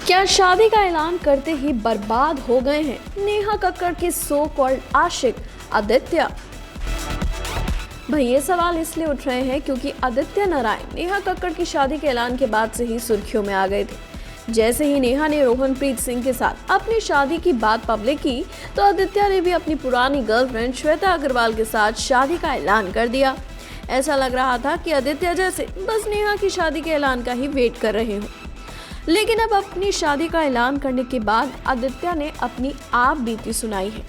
क्या शादी का ऐलान करते ही बर्बाद हो गए हैं नेहा कक्कड़ के सो कॉल्ड आशिक आदित्य? भाई ये सवाल इसलिए उठ रहे हैं क्योंकि आदित्य नारायण नेहा कक्कड़ की शादी के ऐलान के बाद से ही सुर्खियों में आ गए थे। जैसे ही नेहा ने रोहनप्रीत सिंह के साथ अपनी शादी की बात पब्लिक की, तो आदित्य ने भी अपनी पुरानी गर्लफ्रेंड श्वेता अग्रवाल के साथ शादी का ऐलान कर दिया। ऐसा लग रहा था कि आदित्य जैसे बस नेहा की शादी के ऐलान का ही वेट कर रहे हों। लेकिन अब अपनी शादी का ऐलान करने के बाद आदित्य ने अपनी आप बीती सुनाई है।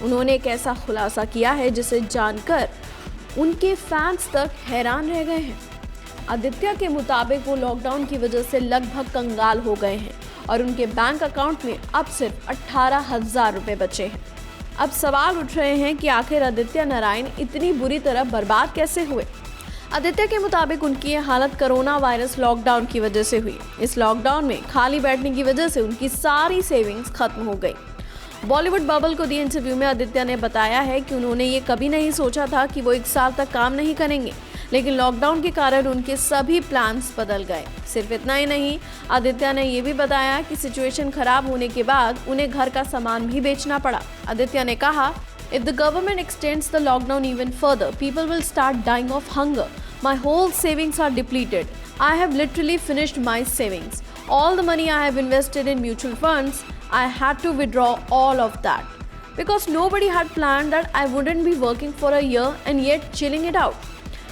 उन्होंने एक ऐसा खुलासा किया है जिसे जानकर उनके फैंस तक हैरान रह गए हैं। आदित्य के मुताबिक वो लॉकडाउन की वजह से लगभग कंगाल हो गए हैं और उनके बैंक अकाउंट में अब सिर्फ 18,000 रुपए बचे हैं। अब सवाल उठ रहे हैं कि आखिर आदित्य नारायण इतनी बुरी तरह बर्बाद कैसे हुए। आदित्य के मुताबिक उनकी ये हालत कोरोना वायरस लॉकडाउन की वजह से हुई। इस लॉकडाउन में खाली बैठने की वजह से उनकी सारी सेविंग्स खत्म हो गई। बॉलीवुड बबल को दिए इंटरव्यू में आदित्य ने बताया है कि उन्होंने ये कभी नहीं सोचा था कि वो 1 साल तक काम नहीं करेंगे, लेकिन लॉकडाउन के कारण उनके सभी प्लान्स बदल गए। सिर्फ इतना ही नहीं, आदित्य ने ये भी बताया कि सिचुएशन खराब होने के बाद उन्हें घर का सामान भी बेचना पड़ा। आदित्य ने कहा, If the government extends the lockdown even further, people will start dying of hunger. My whole savings are depleted. I have literally finished my savings. All the money I have invested in mutual funds, I had to withdraw all of that. Because nobody had planned that I wouldn't be working for a year and yet chilling it out.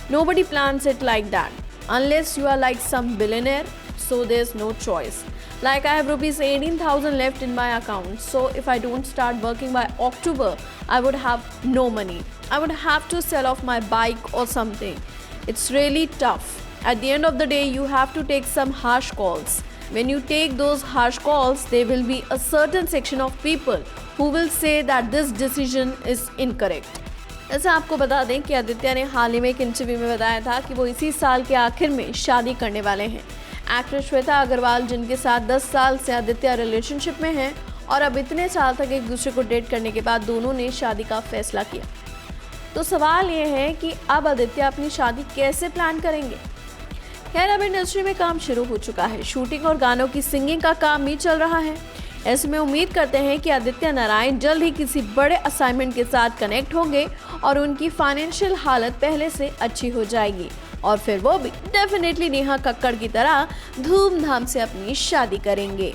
Nobody plans it like that. Unless you are like some billionaire, so there's no choice. Like I have rupees 18,000 left in my account, so if I don't start working by October, I would have no money. I would have to sell off my bike or something. It's really tough. At the end of the day, you have to take some harsh calls. When you take those harsh calls, there will be a certain section of people who will say that this decision is incorrect. ऐसे आपको बता दें कि आदित्य ने हाल ही में एक interview में बताया था कि वो इसी साल के आखिर में शादी करने वाले हैं। एक्ट्रेस श्वेता अग्रवाल, जिनके साथ 10 साल से आदित्य रिलेशनशिप में हैं और अब इतने साल तक एक दूसरे को डेट करने के बाद दोनों ने शादी का फैसला किया। तो सवाल ये है कि अब आदित्य अपनी शादी कैसे प्लान करेंगे। खैर, अब इंडस्ट्री में काम शुरू हो चुका है। शूटिंग और गानों की सिंगिंग का काम भी चल रहा है। ऐसे में उम्मीद करते हैं कि आदित्य नारायण जल्द ही किसी बड़े असाइनमेंट के साथ कनेक्ट होंगे और उनकी फाइनेंशियल हालत पहले से अच्छी हो जाएगी और फिर वो भी डेफिनेटली नेहा कक्कड़ की तरह धूमधाम से अपनी शादी करेंगे।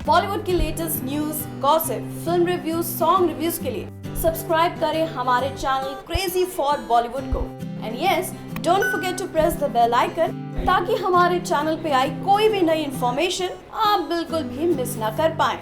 बॉलीवुड की latest news, gossip, film reviews, song reviews के लिए सब्सक्राइब करें हमारे चैनल क्रेजी फॉर बॉलीवुड को। And yes, don't forget to press the bell icon ताकि हमारे चैनल पे आई कोई भी नई इन्फॉर्मेशन आप बिल्कुल भी मिस ना कर पाएं।